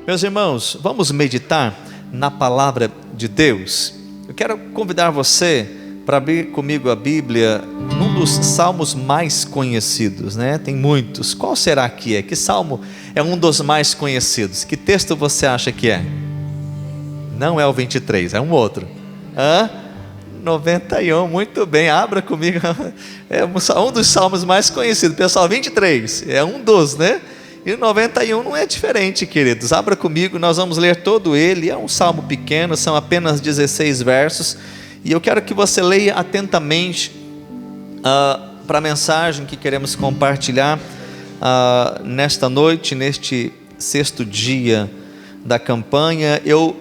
Meus irmãos, vamos meditar na palavra de Deus. Eu quero convidar você para abrir comigo a Bíblia num dos salmos mais conhecidos, né? Tem muitos. Qual será que é? Que salmo é um dos mais conhecidos? Que texto você acha que é? Não é o 23, é um outro. 91, muito bem, abra comigo. É um dos salmos mais conhecidos. Pessoal, 23 é um dos, né? E o 91 não é diferente, queridos. Abra comigo, nós vamos ler todo ele. É um salmo pequeno, são apenas 16 versos. E eu quero que você leia atentamente para a mensagem que queremos compartilhar nesta noite, neste sexto dia da campanha. Eu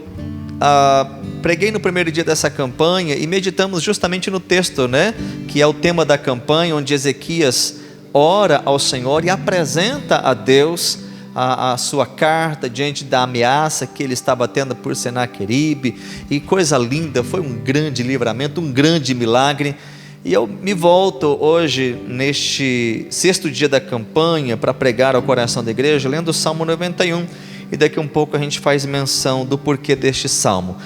preguei no primeiro dia dessa campanha e meditamos justamente no texto, né? Que é o tema da campanha, onde Ezequias ora ao Senhor e apresenta a Deus a sua carta diante da ameaça que ele estava tendo por Senaqueribe, e coisa linda, foi um grande livramento, um grande milagre. E eu me volto hoje, neste sexto dia da campanha, para pregar ao coração da igreja, lendo o Salmo 91, e daqui um pouco a gente faz menção do porquê deste salmo.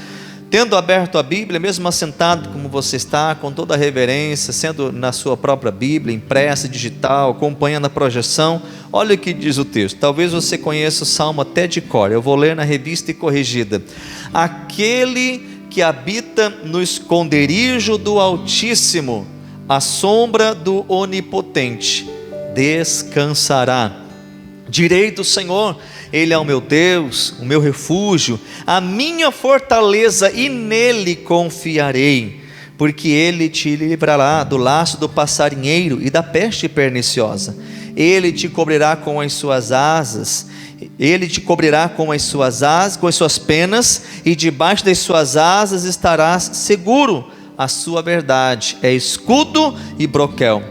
Tendo aberto a Bíblia, mesmo assentado como você está, com toda a reverência, sendo na sua própria Bíblia, impressa, digital, acompanhando a projeção, olha o que diz o texto. Talvez você conheça o salmo até de cor, eu vou ler na revista e corrigida. Aquele que habita no esconderijo do Altíssimo, à sombra do Onipotente, descansará. Direi do Senhor: Ele é o meu Deus, o meu refúgio, a minha fortaleza, e nele confiarei, porque ele te livrará do laço do passarinheiro e da peste perniciosa. Ele te cobrirá com as suas asas, ele te cobrirá com as suas penas, e debaixo das suas asas estarás seguro. A sua verdade é escudo e broquel.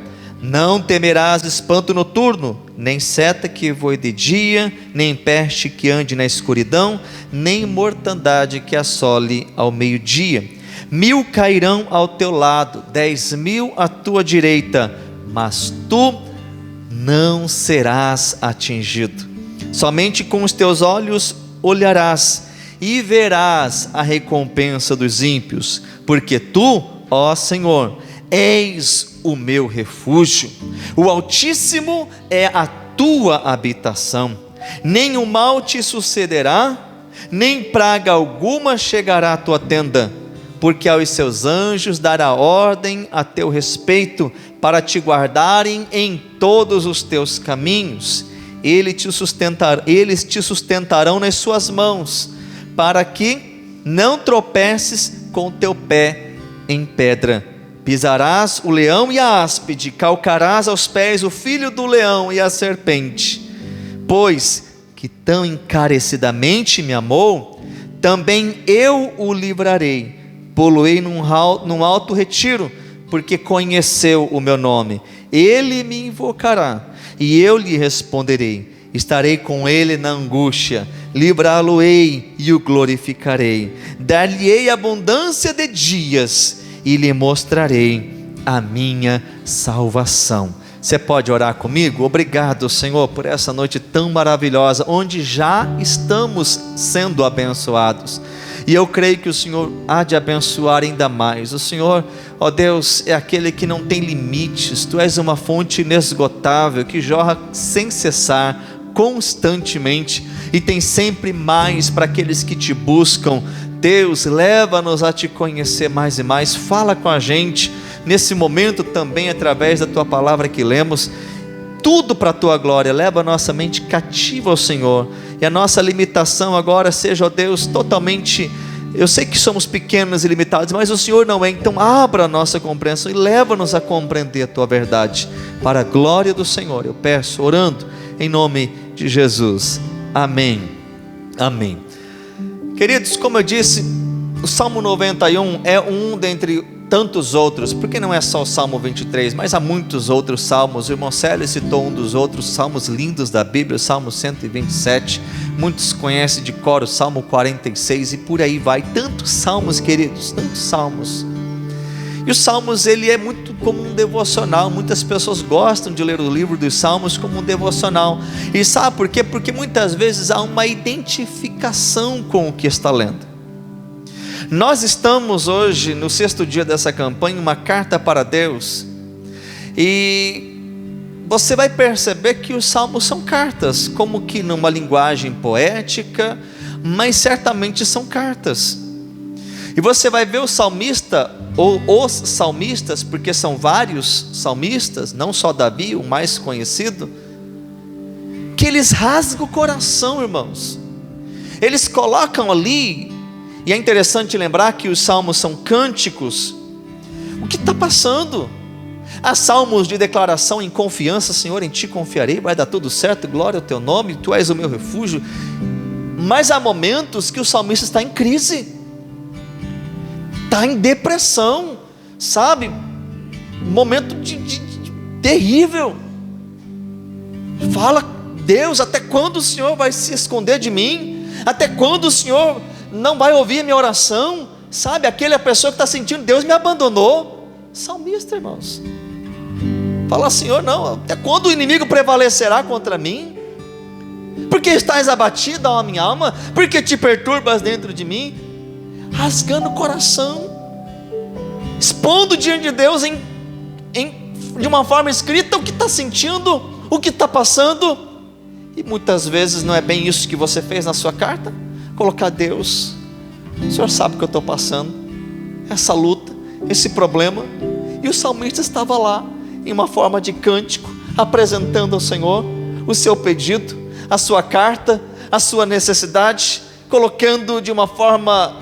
Não temerás espanto noturno, nem seta que voe de dia, nem peste que ande na escuridão, nem mortandade que assole ao meio-dia. 1000 cairão ao teu lado, 10.000 à tua direita, mas tu não serás atingido. Somente com os teus olhos olharás e verás a recompensa dos ímpios, porque tu, ó Senhor, és o meu refúgio, o Altíssimo é a tua habitação. Nenhum mal te sucederá, nem praga alguma chegará à tua tenda, porque aos seus anjos dará ordem a teu respeito, para te guardarem em todos os teus caminhos. Eles te sustentarão nas suas mãos, para que não tropeces com o teu pé em pedra. Pisarás o leão e a áspide, calcarás aos pés o filho do leão e a serpente. Pois que tão encarecidamente me amou, também eu o livrarei. Pô-lo-ei num alto retiro, porque conheceu o meu nome. Ele me invocará, e eu lhe responderei. Estarei com ele na angústia, livrá-lo-ei e o glorificarei. Dar-lhe-ei abundância de dias, e lhe mostrarei a minha salvação. Você pode orar comigo? Obrigado, Senhor, por essa noite tão maravilhosa, onde já estamos sendo abençoados, e eu creio que o Senhor há de abençoar ainda mais. O Senhor, ó Deus, é aquele que não tem limites. Tu és uma fonte inesgotável, que jorra sem cessar, constantemente, e tem sempre mais para aqueles que te buscam. Deus, leva-nos a te conhecer mais e mais. Fala com a gente nesse momento também, através da tua palavra que lemos, tudo para a tua glória. Leva a nossa mente cativa ao Senhor, e a nossa limitação agora seja, ó Deus, totalmente, eu sei que somos pequenos e limitados, mas o Senhor não é. Então abra a nossa compreensão e leva-nos a compreender a tua verdade, para a glória do Senhor. Eu peço, orando em nome de Jesus, amém, amém. Queridos, como eu disse, o Salmo 91 é um dentre tantos outros, porque não é só o Salmo 23, mas há muitos outros salmos. O irmão Célio citou um dos outros salmos lindos da Bíblia, o Salmo 127, muitos conhecem de cor o Salmo 46, e por aí vai, tantos salmos, queridos, tantos salmos. E os Salmos, ele é muito como um devocional. Muitas pessoas gostam de ler o livro dos Salmos como um devocional. E sabe por quê? Porque muitas vezes há uma identificação com o que está lendo. Nós estamos hoje no 6º dia dessa campanha, uma carta para Deus. E você vai perceber que os Salmos são cartas, como que numa linguagem poética, mas certamente são cartas. E você vai ver o salmista, ou os salmistas, porque são vários salmistas, não só Davi, o mais conhecido, que eles rasgam o coração, irmãos. Eles colocam ali, e é interessante lembrar que os salmos são cânticos. O que está passando? Há salmos de declaração em confiança: Senhor, em Ti confiarei, vai dar tudo certo, glória ao Teu nome, Tu és o meu refúgio. Mas há momentos que o salmista está em crise, está em depressão, sabe? Momento terrível. Fala: Deus, até quando o Senhor vai se esconder de mim? Até quando o Senhor não vai ouvir a minha oração? Sabe, aquela pessoa que está sentindo: Deus me abandonou. Salmista, irmãos, fala: Senhor, não, até quando o inimigo prevalecerá contra mim? Porque estás abatido, ó minha alma? Porque te perturbas dentro de mim? Rasgando o coração, expondo diante de Deus de uma forma escrita o que está sentindo, o que está passando. E muitas vezes não é bem isso que você fez na sua carta? Colocar: Deus, o Senhor sabe o que eu estou passando, essa luta, esse problema. E o salmista estava lá, em uma forma de cântico, apresentando ao Senhor o seu pedido, a sua carta, a sua necessidade, colocando de uma forma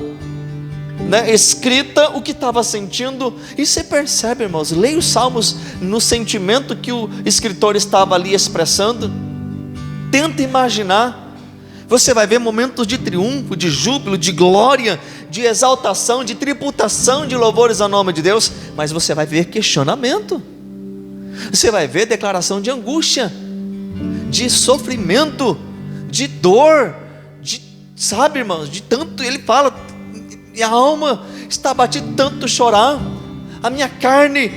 escrita o que estava sentindo. E você percebe, irmãos, leia os salmos no sentimento que o escritor estava ali expressando. Tenta imaginar. Você vai ver momentos de triunfo, de júbilo, de glória, de exaltação, de tributação de louvores ao nome de Deus. Mas você vai ver questionamento, você vai ver declaração de angústia, de sofrimento, de dor, sabe, irmãos, de tanto. Ele fala: minha alma está abatida de tanto chorar, a minha carne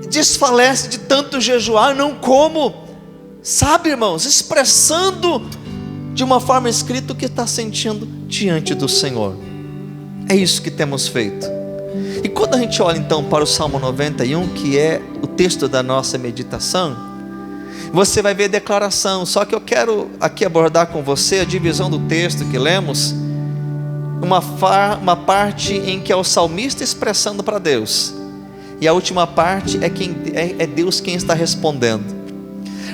desfalece de tanto jejuar, não como. Sabe, irmãos, expressando de uma forma escrita o que está sentindo diante do Senhor. É isso que temos feito. E quando a gente olha então para o Salmo 91, que é o texto da nossa meditação, você vai ver declaração. Só que eu quero aqui abordar com você a divisão do texto que lemos, uma parte em que é o salmista expressando para Deus, e a última parte é Deus quem está respondendo.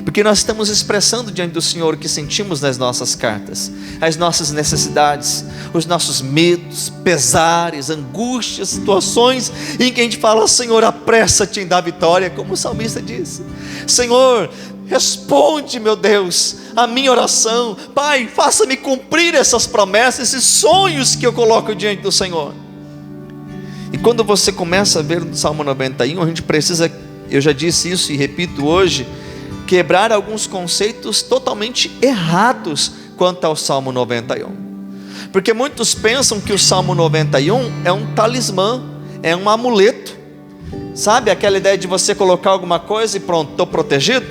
Porque nós estamos expressando diante do Senhor o que sentimos nas nossas cartas, as nossas necessidades, os nossos medos, pesares, angústias, situações em que a gente fala: Senhor, apressa-te em dar vitória, como o salmista disse. Senhor, responde, meu Deus, a minha oração. Pai, faça-me cumprir essas promessas, esses sonhos que eu coloco diante do Senhor. E quando você começa a ver o Salmo 91, a gente precisa, eu já disse isso e repito hoje, quebrar alguns conceitos totalmente errados quanto ao Salmo 91. Porque muitos pensam que o Salmo 91 é um talismã, é um amuleto. Sabe aquela ideia de você colocar alguma coisa e pronto, estou protegido?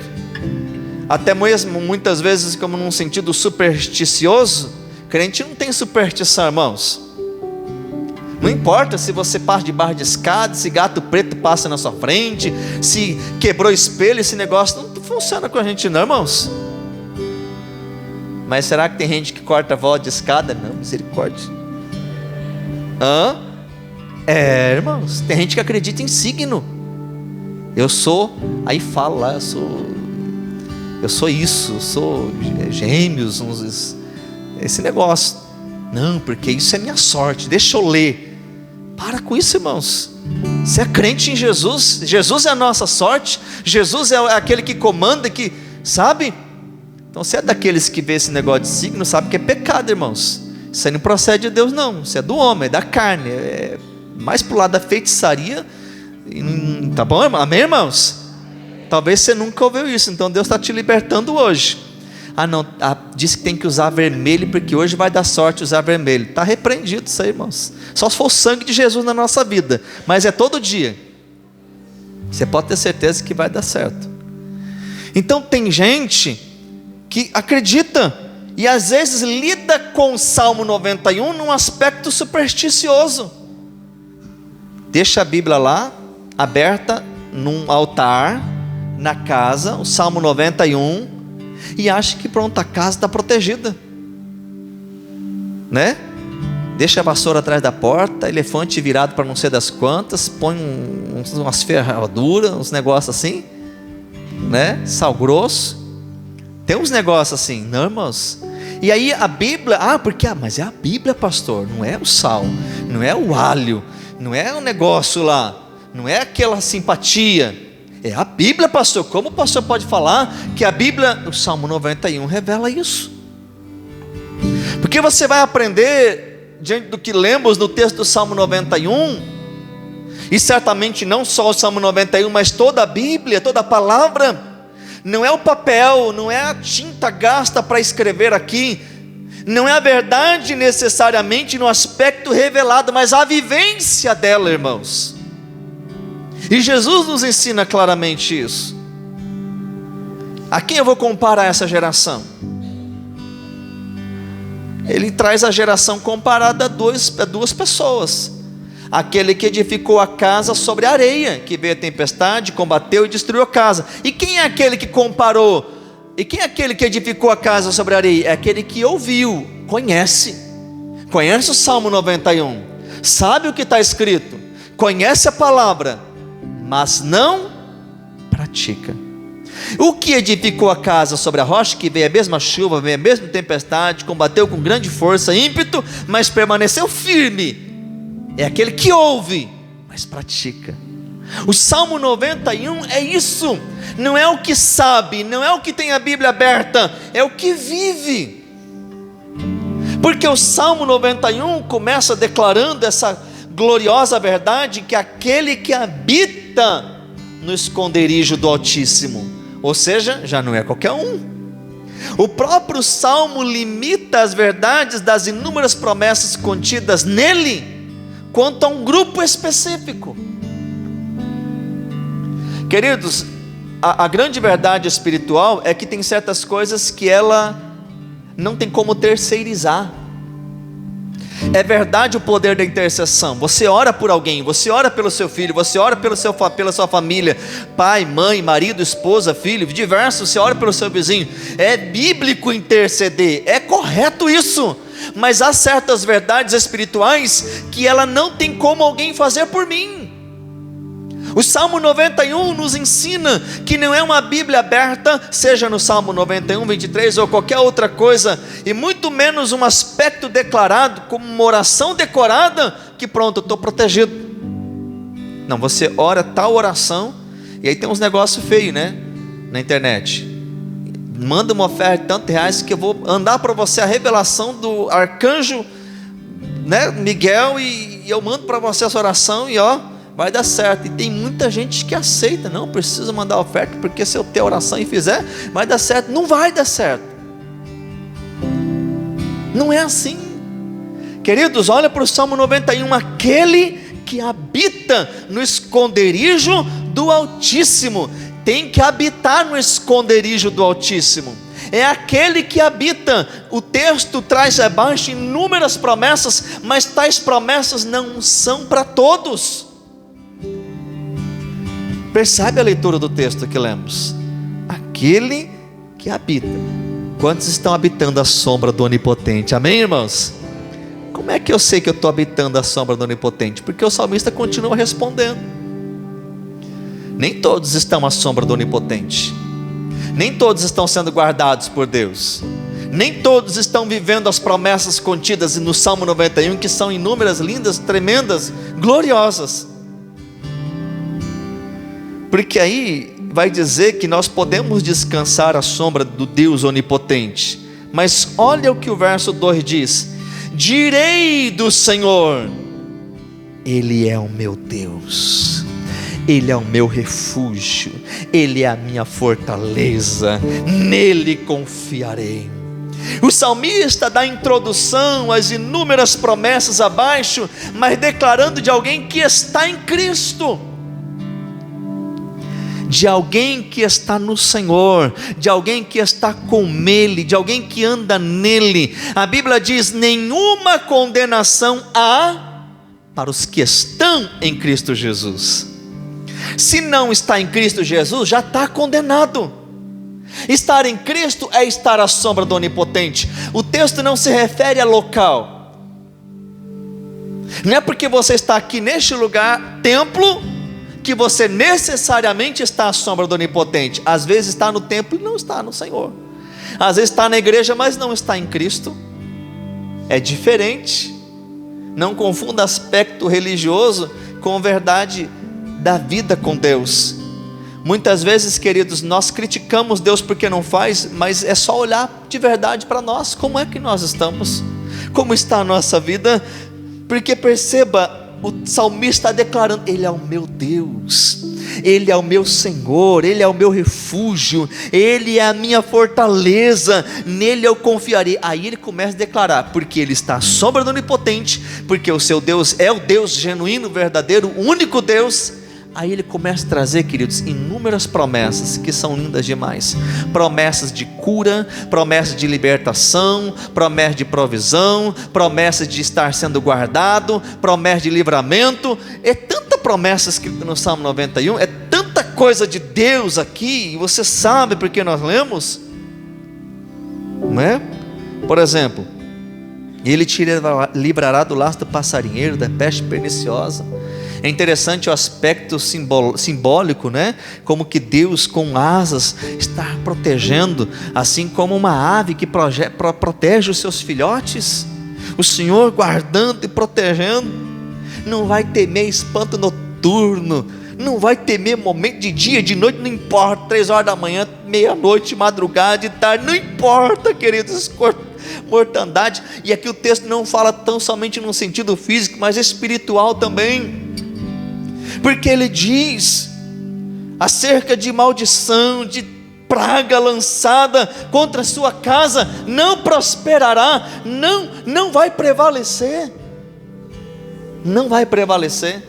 Até mesmo muitas vezes como num sentido supersticioso. Crente não tem superstição, irmãos. Não importa se você passa debaixo de escada, se gato preto passa na sua frente, se quebrou espelho, esse negócio não funciona com a gente não, irmãos. Mas será que tem gente que corta a volta de escada? Não, misericórdia. Irmãos, tem gente que acredita em signo. Eu sou, aí fala lá, eu sou isso, eu sou gêmeos, esse negócio. Não, porque isso é minha sorte, deixa eu ler. Para com isso, irmãos. Você é crente em Jesus, Jesus é a nossa sorte, Jesus é aquele que comanda, que sabe. Então você é daqueles que vê esse negócio de signo, sabe que é pecado, irmãos. Isso aí não procede de Deus não, isso é do homem, é da carne, é mais pro lado da feitiçaria. Tá bom, irmão? Amém, irmãos? Talvez você nunca ouviu isso, então Deus está te libertando hoje. Ah não, disse que tem que usar vermelho, porque hoje vai dar sorte usar vermelho. Está repreendido isso aí, irmãos. Só se for o sangue de Jesus na nossa vida, mas é todo dia. Você pode ter certeza que vai dar certo. Então tem gente que acredita e às vezes lida com o Salmo 91 num aspecto supersticioso. Deixa a Bíblia lá, aberta num altar, na casa, o Salmo 91, e acha que pronto, a casa está protegida, né? Deixa a vassoura atrás da porta, elefante virado para não sei das quantas, põe umas ferraduras, uns negócios assim, né? Sal grosso. Tem uns negócios assim, não, irmãos? E aí a Bíblia, mas é a Bíblia, pastor, não é o sal, não é o alho, não é o negócio lá, não é aquela simpatia, é a Bíblia, pastor. Como o pastor pode falar que a Bíblia, o Salmo 91 revela isso? Porque você vai aprender, diante do que lemos no texto do Salmo 91, e certamente não só o Salmo 91, mas toda a Bíblia, toda a palavra, não é o papel, não é a tinta gasta para escrever aqui, não é a verdade necessariamente no aspecto revelado, mas a vivência dela, irmãos. E Jesus nos ensina claramente isso. A quem eu vou comparar essa geração? Ele traz a geração comparada a duas pessoas. Aquele que edificou a casa sobre a areia, que veio a tempestade, combateu e destruiu a casa. E quem é aquele que comparou? E quem é aquele que edificou a casa sobre a areia? É aquele que ouviu, conhece o Salmo 91, sabe o que está escrito, conhece a palavra, mas não pratica. O que edificou a casa sobre a rocha, que veio a mesma chuva, veio a mesma tempestade, combateu com grande força, ímpeto, mas permaneceu firme, é aquele que ouve, mas pratica. O Salmo 91 é isso, não é o que sabe, não é o que tem a Bíblia aberta, é o que vive. Porque o Salmo 91 começa declarando essa gloriosa verdade, que aquele que habita no esconderijo do Altíssimo, ou seja, já não é qualquer um. O próprio Salmo limita as verdades das inúmeras promessas contidas nele, quanto a um grupo específico. Queridos, a grande verdade espiritual é que tem certas coisas que ela não tem como terceirizar. É verdade o poder da intercessão. Você ora por alguém, você ora pelo seu filho, você ora pela sua família, pai, mãe, marido, esposa, filho, diversos, você ora pelo seu vizinho. É bíblico interceder, é correto isso. Mas há certas verdades espirituais que ela não tem como alguém fazer por mim. O Salmo 91 nos ensina que não é uma Bíblia aberta, seja no Salmo 91, 23 ou qualquer outra coisa, e muito menos um aspecto declarado como uma oração decorada, que pronto, eu estou protegido. Não, você ora tal oração, e aí tem uns negócios feios, né, na internet. Manda uma oferta de tantos reais que eu vou andar para você a revelação do arcanjo, né, Miguel, e eu mando para você essa oração e vai dar certo. E tem muita gente que aceita, não precisa mandar oferta, porque se eu ter oração e fizer, vai dar certo. Não vai dar certo. Não é assim. Queridos, olha para o Salmo 91, aquele que habita no esconderijo do Altíssimo, tem que habitar no esconderijo do Altíssimo. É aquele que habita. O texto traz abaixo inúmeras promessas, mas tais promessas não são para todos. Percebe a leitura do texto que lemos? Aquele que habita. Quantos estão habitando a sombra do Onipotente? Amém, irmãos? Como é que eu sei que eu estou habitando a sombra do Onipotente? Porque o salmista continua respondendo. Nem todos estão à sombra do Onipotente. Nem todos estão sendo guardados por Deus. Nem todos estão vivendo as promessas contidas no Salmo 91, que são inúmeras, lindas, tremendas, gloriosas. Porque aí vai dizer que nós podemos descansar à sombra do Deus onipotente. Mas olha o que o verso 2 diz: direi do Senhor, Ele é o meu Deus, Ele é o meu refúgio, Ele é a minha fortaleza, nele confiarei. O salmista dá introdução às inúmeras promessas abaixo, mas declarando de alguém que está em Cristo, de alguém que está no Senhor, de alguém que está com Ele, de alguém que anda nele. A Bíblia diz: nenhuma condenação há para os que estão em Cristo Jesus. Se não está em Cristo Jesus, já está condenado. Estar em Cristo é estar à sombra do Onipotente. O texto não se refere a local. Não é porque você está aqui neste lugar, templo, que você necessariamente está à sombra do Onipotente. Às vezes está no templo e não está no Senhor. Às vezes está na igreja, mas não está em Cristo. É diferente. Não confunda aspecto religioso com verdade da vida com Deus. Muitas vezes, queridos, nós criticamos Deus porque não faz, mas é só olhar de verdade para nós. Como é que nós estamos? Como está a nossa vida? Porque perceba, o salmista está declarando: Ele é o meu Deus, Ele é o meu Senhor, Ele é o meu refúgio, Ele é a minha fortaleza, nele eu confiarei. Aí ele começa a declarar, porque Ele está à sombra do Onipotente, porque o seu Deus é o Deus genuíno, verdadeiro, o único Deus. Aí ele começa a trazer, queridos, inúmeras promessas que são lindas demais. Promessas de cura, promessas de libertação, promessas de provisão, promessas de estar sendo guardado, promessas de livramento. É tanta promessa escrita no Salmo 91, é tanta coisa de Deus aqui, e você sabe porque nós lemos, não é? Por exemplo, Ele te livrará do laço do passarinheiro, da peste perniciosa. É interessante o aspecto simbólico, né? Como que Deus com asas está protegendo, assim como uma ave que protege os seus filhotes. O Senhor guardando e protegendo. Não vai temer espanto noturno, não vai temer momento de dia, de noite, não importa, 3 horas da manhã, meia-noite, madrugada, de tarde, não importa, queridos, mortandade. E aqui o texto não fala tão somente no sentido físico, mas espiritual também. Porque ele diz acerca de maldição, de praga lançada contra a sua casa, não prosperará, não vai prevalecer. Não vai prevalecer.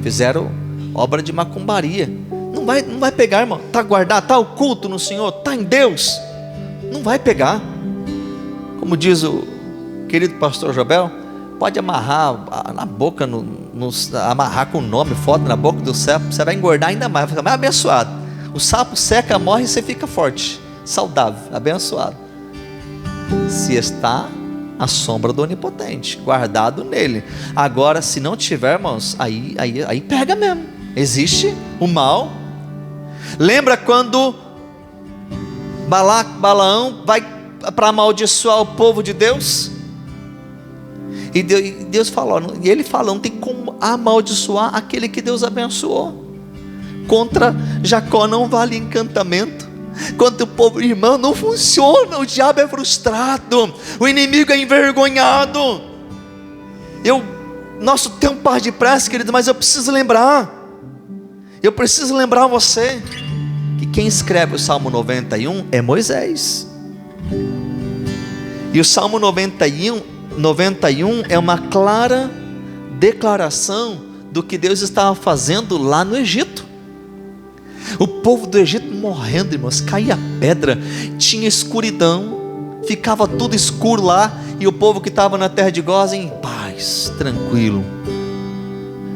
Fizeram obra de macumbaria. Não vai pegar, irmão. Está guardado, está oculto no Senhor, está em Deus. Não vai pegar. Como diz o querido pastor Jobel, pode amarrar na boca, amarrar com o nome, foto na boca do sapo, você vai engordar ainda mais, vai ficar mais abençoado. O sapo seca, morre e você fica forte, saudável, abençoado. Se está à sombra do Onipotente, guardado nele. Agora, se não tiver, irmãos, aí pega mesmo. Existe o mal. Lembra quando Balaão vai para amaldiçoar o povo de Deus? E Deus falou, e ele falou, não tem como amaldiçoar aquele que Deus abençoou. Contra Jacó não vale encantamento. Contra o povo, irmão, não funciona. O diabo é frustrado, o inimigo é envergonhado. Nosso tempo passa depressa, querido, mas eu preciso lembrar você que quem escreve o Salmo 91 é Moisés. E o Salmo 91 é uma clara declaração do que Deus estava fazendo lá no Egito. O povo do Egito morrendo, irmãos, caía pedra, tinha escuridão, ficava tudo escuro lá, e o povo que estava na terra de Gósen em paz, tranquilo.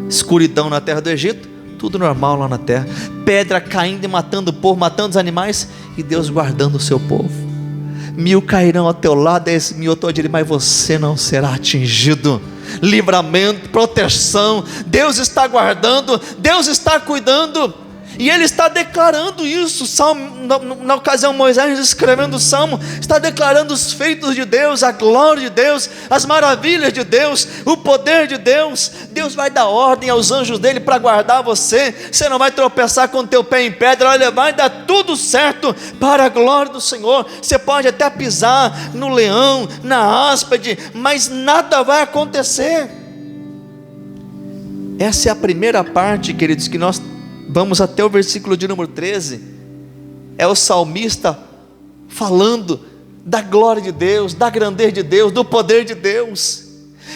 Escuridão na terra do Egito, tudo normal lá na terra, pedra caindo e matando o povo, matando os animais, e Deus guardando o seu povo. 1000 cairão ao teu lado, 10.000 ao teu direito, mas você não será atingido. Livramento, proteção, Deus está guardando, Deus está cuidando, e Ele está declarando isso. Na ocasião, Moisés escrevendo o Salmo, está declarando os feitos de Deus, a glória de Deus, as maravilhas de Deus, o poder de Deus. Deus vai dar ordem aos anjos dele para guardar você. Você não vai tropeçar com o teu pé em pedra. Olha, vai dar tudo certo para a glória do Senhor. Você pode até pisar no leão, na áspide, mas nada vai acontecer. Essa é a primeira parte, queridos, que nós vamos até o versículo de número 13. É o salmista falando da glória de Deus, da grandeza de Deus, do poder de Deus.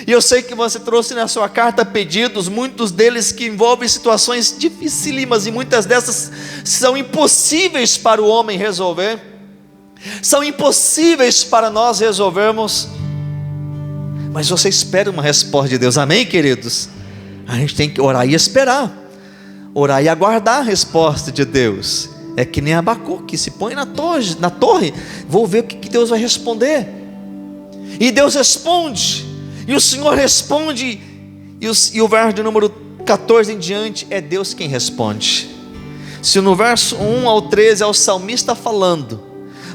E eu sei que você trouxe na sua carta pedidos, muitos deles que envolvem situações dificílimas, e muitas dessas são impossíveis para o homem resolver, são impossíveis para nós resolvermos, mas você espera uma resposta de Deus, amém, queridos? A gente tem que orar e esperar, orar e aguardar a resposta de Deus. É que nem Abacuque, que se põe na torre, vou ver o que Deus vai responder. E Deus responde, e o Senhor responde, e o verso de número 14 em diante, é Deus quem responde. Se no verso 1 ao 13 é o salmista falando,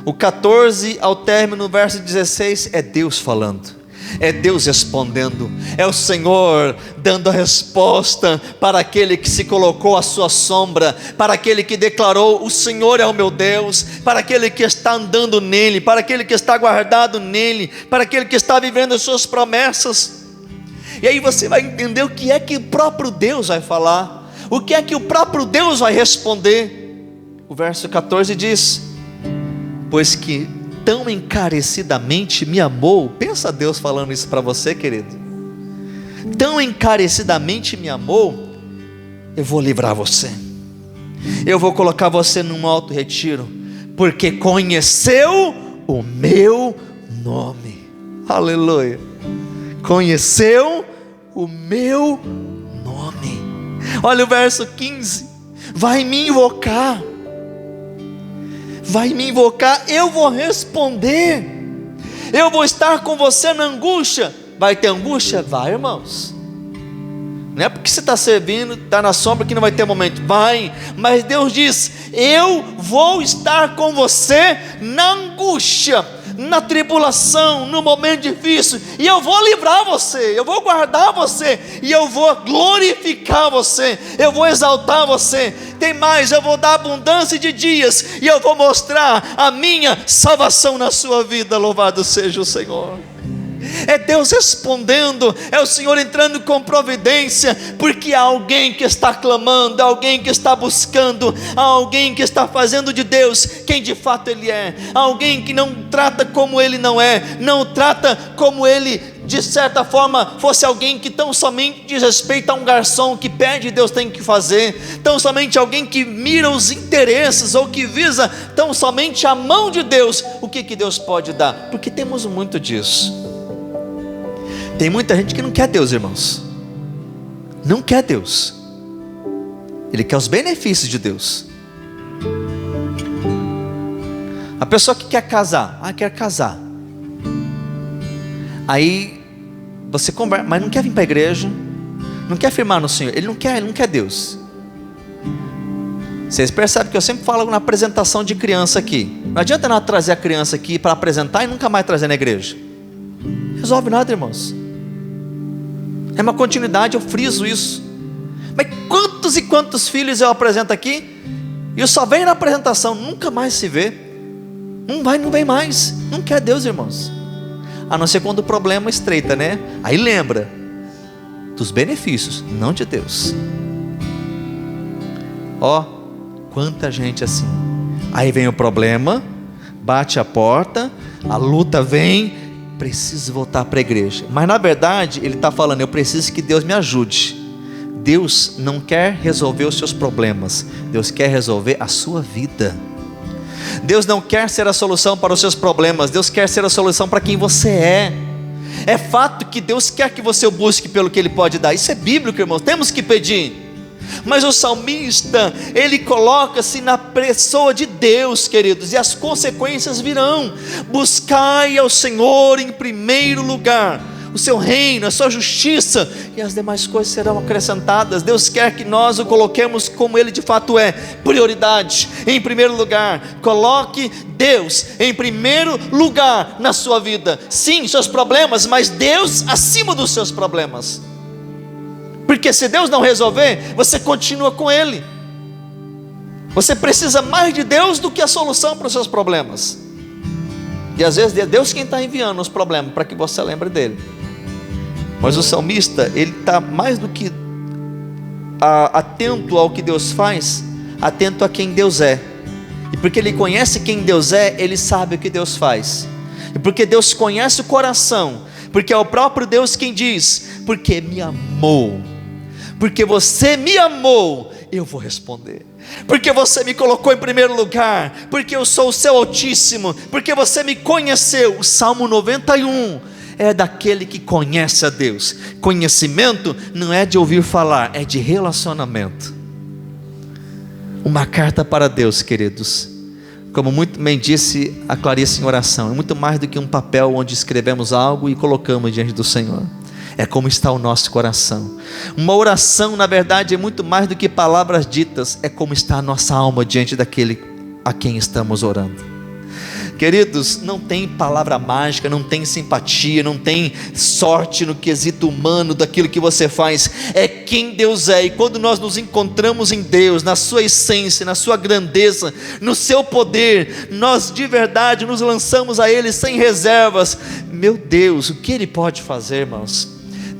o 14 ao término, no verso 16, é Deus falando. É Deus respondendo, é o Senhor dando a resposta para aquele que se colocou à sua sombra, para aquele que declarou: o Senhor é o meu Deus, para aquele que está andando nele, para aquele que está guardado nele, para aquele que está vivendo as suas promessas. E aí você vai entender o que é que o próprio Deus vai falar, o que é que o próprio Deus vai responder. O verso 14 diz: pois que tão encarecidamente me amou. Pensa Deus falando isso para você, querido. Tão encarecidamente me amou, eu vou livrar você, eu vou colocar você num alto retiro, porque conheceu o meu nome. Aleluia. Conheceu o meu nome. Olha o verso 15: vai me invocar, vai me invocar, eu vou responder, eu vou estar com você na angústia. Vai ter angústia? Vai, irmãos. Não é porque você está servindo, está na sombra, que não vai ter momento. Vai, mas Deus diz: eu vou estar com você na angústia, na tribulação, no momento difícil, e eu vou livrar você, eu vou guardar você, e eu vou glorificar você, eu vou exaltar você. Tem mais, eu vou dar abundância de dias, e eu vou mostrar a minha salvação na sua vida. Louvado seja o Senhor. É Deus respondendo, é o Senhor entrando com providência, porque há alguém que está clamando, há alguém que está buscando, há alguém que está fazendo de Deus quem de fato Ele é, há alguém que não trata como Ele não é, não trata como Ele de certa forma fosse alguém que tão somente diz respeito a um garçom que pede, Deus tem que fazer, tão somente alguém que mira os interesses, ou que visa tão somente a mão de Deus. O que Deus pode dar? Porque temos muito disso. Tem muita gente que não quer Deus, irmãos. Não quer Deus. Ele quer os benefícios de Deus. A pessoa que quer casar, quer casar. Aí você conversa, mas não quer vir para a igreja, não quer firmar no Senhor. Ele não quer Deus. Vocês percebem que eu sempre falo na apresentação de criança aqui. Não adianta nada trazer a criança aqui para apresentar e nunca mais trazer na igreja. Resolve nada, irmãos. É uma continuidade, eu friso isso. Mas quantos e quantos filhos eu apresento aqui, e eu só venho na apresentação, nunca mais se vê. Não vem mais. Não quer Deus, irmãos. A não ser quando o problema estreita, né? Aí lembra dos benefícios, não de Deus. Ó, quanta gente assim. Aí vem o problema, bate a porta, a luta vem, preciso voltar para a igreja. Mas na verdade ele está falando: eu preciso que Deus me ajude. Deus não quer resolver os seus problemas, Deus quer resolver a sua vida. Deus não quer ser a solução para os seus problemas, Deus quer ser a solução para quem você é. É fato que Deus quer que você o busque pelo que Ele pode dar. Isso é bíblico, irmãos, temos que pedir. Mas o salmista, ele coloca-se na pessoa de Deus, queridos, e as consequências virão. Buscai ao Senhor em primeiro lugar, o seu reino, a sua justiça, e as demais coisas serão acrescentadas. Deus quer que nós o coloquemos como Ele de fato é, prioridade, em primeiro lugar. Coloque Deus em primeiro lugar na sua vida. Sim, seus problemas, mas Deus acima dos seus problemas. Porque se Deus não resolver, você continua com Ele. Você precisa mais de Deus do que a solução para os seus problemas. E às vezes é Deus quem está enviando os problemas para que você lembre dele. Mas o salmista, ele está mais do que atento ao que Deus faz, atento a quem Deus é. E porque ele conhece quem Deus é, ele sabe o que Deus faz. E porque Deus conhece o coração, porque é o próprio Deus quem diz: porque me amou, porque você me amou, eu vou responder. Porque você me colocou em primeiro lugar, porque eu sou o seu Altíssimo, porque você me conheceu. O Salmo 91 é daquele que conhece a Deus. Conhecimento não é de ouvir falar, é de relacionamento. Uma carta para Deus, queridos, como muito bem disse a Clarice em oração, é muito mais do que um papel onde escrevemos algo e colocamos diante do Senhor. É como está o nosso coração. Uma oração, na verdade, é muito mais do que palavras ditas, é como está a nossa alma diante daquele a quem estamos orando. Queridos, não tem palavra mágica, não tem simpatia, não tem sorte no quesito humano daquilo que você faz. É quem Deus é. E quando nós nos encontramos em Deus, na sua essência, na sua grandeza, no seu poder, nós de verdade nos lançamos a Ele sem reservas. Meu Deus, o que Ele pode fazer, irmãos?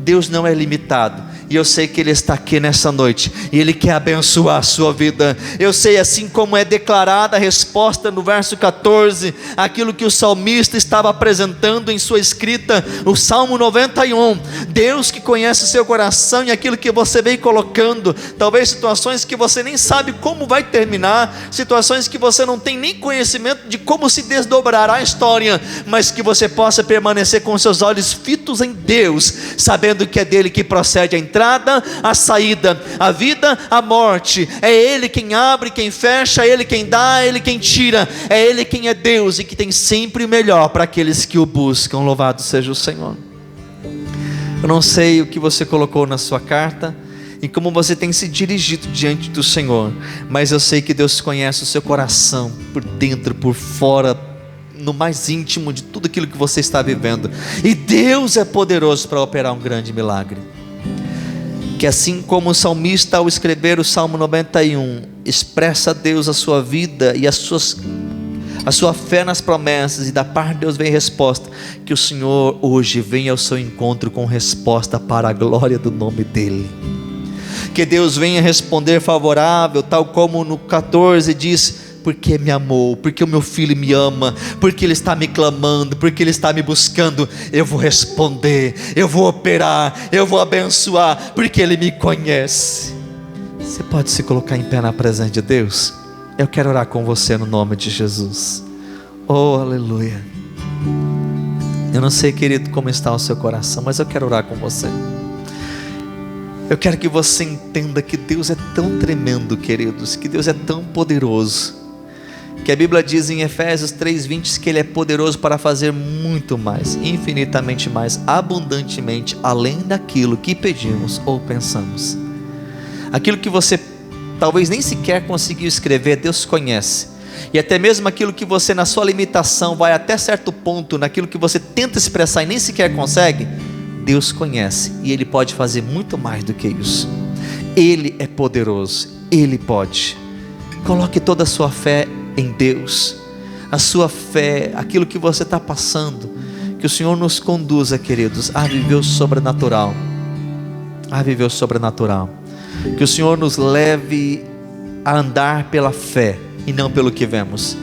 Deus não é limitado. E eu sei que Ele está aqui nessa noite, e Ele quer abençoar a sua vida. Eu sei, assim como é declarada a resposta no verso 14, aquilo que o salmista estava apresentando em sua escrita, o Salmo 91, Deus que conhece o seu coração e aquilo que você vem colocando, talvez situações que você nem sabe como vai terminar, situações que você não tem nem conhecimento de como se desdobrará a história, mas que você possa permanecer com seus olhos fitos em Deus, sabendo que é dele que procede a entrada, a saída, a vida, a morte. É Ele quem abre, quem fecha, é Ele quem dá, é Ele quem tira, é Ele quem é Deus e que tem sempre o melhor para aqueles que o buscam. Louvado seja o Senhor. Eu não sei o que você colocou na sua carta e como você tem se dirigido diante do Senhor, mas eu sei que Deus conhece o seu coração por dentro, por fora, no mais íntimo de tudo aquilo que você está vivendo, e Deus é poderoso para operar um grande milagre. Que assim como o salmista, ao escrever o Salmo 91, expressa a Deus a sua vida e a sua fé nas promessas, e da parte de Deus vem resposta, que o Senhor hoje venha ao seu encontro com resposta para a glória do nome dEle. Que Deus venha responder favorável, tal como no 14 diz: porque me amou, porque o meu filho me ama, porque ele está me clamando, porque ele está me buscando, eu vou responder, eu vou operar, eu vou abençoar, porque ele me conhece. Você pode se colocar em pé na presença de Deus? Eu quero orar com você no nome de Jesus. Oh, aleluia. Eu não sei, querido, como está o seu coração, mas eu quero orar com você. Eu quero que você entenda que Deus é tão tremendo, queridos, que Deus é tão poderoso, que a Bíblia diz em Efésios 3:20 que Ele é poderoso para fazer muito mais, infinitamente mais, abundantemente, além daquilo que pedimos ou pensamos. Aquilo que você talvez nem sequer conseguiu escrever, Deus conhece. E até mesmo aquilo que você, na sua limitação, vai até certo ponto, naquilo que você tenta expressar e nem sequer consegue, Deus conhece, e Ele pode fazer muito mais do que isso. Ele é poderoso, Ele pode. Coloque toda a sua fé em Deus, a sua fé, aquilo que você está passando, que o Senhor nos conduza, queridos, a viver o sobrenatural, que o Senhor nos leve a andar pela fé e não pelo que vemos,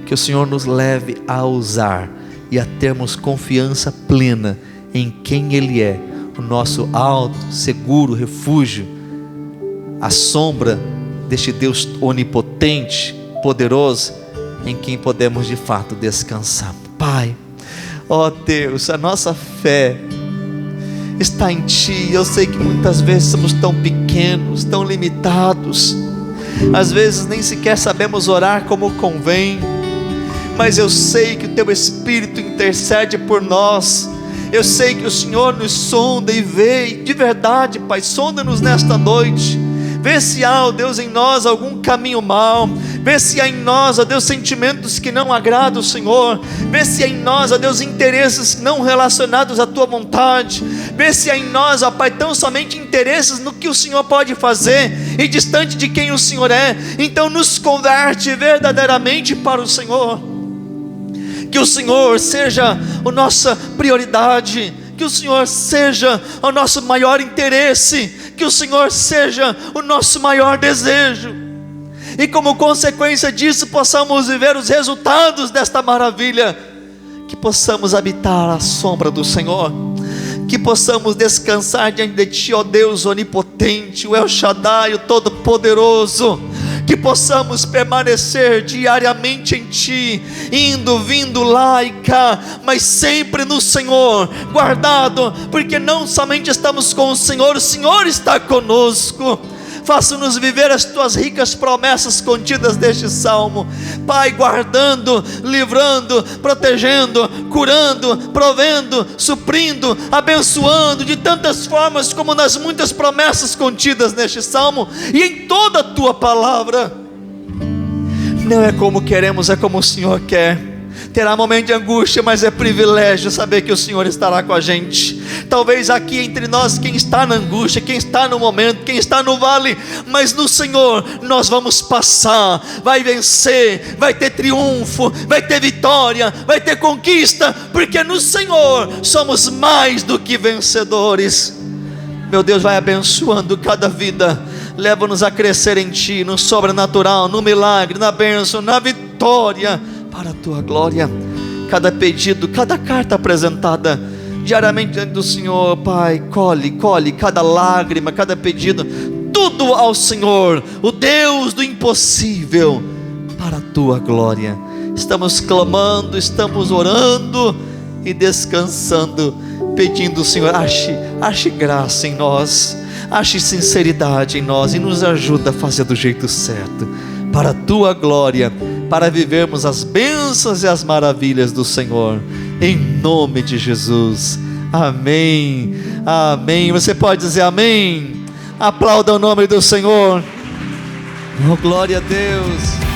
que o Senhor nos leve a ousar e a termos confiança plena em quem Ele é, o nosso alto, seguro refúgio, a sombra deste Deus onipotente, poderoso, em quem podemos de fato descansar. Pai, ó Deus, a nossa fé está em Ti. Eu sei que muitas vezes somos tão pequenos, tão limitados, às vezes nem sequer sabemos orar como convém, mas eu sei que o Teu Espírito intercede por nós. Eu sei que o Senhor nos sonda e vê, de verdade, Pai, sonda-nos nesta noite. Vê se há, ó Deus, em nós algum caminho mau. Vê se há em nós, ó Deus, sentimentos que não agradam o Senhor. Vê se há em nós, ó Deus, interesses não relacionados à Tua vontade. Vê se há em nós, ó Pai, tão somente interesses no que o Senhor pode fazer e distante de quem o Senhor é. Então nos converte verdadeiramente para o Senhor. Que o Senhor seja a nossa prioridade, que o Senhor seja o nosso maior interesse, que o Senhor seja o nosso maior desejo, e como consequência disso possamos viver os resultados desta maravilha, que possamos habitar à sombra do Senhor, que possamos descansar diante de Ti, ó Deus onipotente, o El Shaddai, o Todo-Poderoso, que possamos permanecer diariamente em Ti, indo, vindo lá e cá, mas sempre no Senhor, guardado, porque não somente estamos com o Senhor está conosco. Faça-nos viver as Tuas ricas promessas contidas neste Salmo, Pai, guardando, livrando, protegendo, curando, provendo, suprindo, abençoando, de tantas formas como nas muitas promessas contidas neste Salmo, e em toda a Tua palavra. Não é como queremos, é como o Senhor quer. Terá momento de angústia, mas é privilégio saber que o Senhor estará com a gente. Talvez aqui entre nós, quem está na angústia, quem está no momento, quem está no vale, mas no Senhor nós vamos passar, vai vencer, vai ter triunfo, vai ter vitória, vai ter conquista, porque no Senhor somos mais do que vencedores. Meu Deus, vai abençoando cada vida, leva-nos a crescer em Ti, no sobrenatural, no milagre, na bênção, na vitória, para a Tua glória. Cada pedido, cada carta apresentada diariamente diante do Senhor, Pai, colhe cada lágrima, cada pedido, tudo ao Senhor, o Deus do impossível, para a Tua glória. Estamos clamando, estamos orando e descansando, pedindo, Senhor, ache graça em nós, ache sinceridade em nós, e nos ajuda a fazer do jeito certo, para a Tua glória, para vivermos as bênçãos e as maravilhas do Senhor, em nome de Jesus. Amém, amém. Você pode dizer amém? Aplauda o nome do Senhor. Oh, glória a Deus.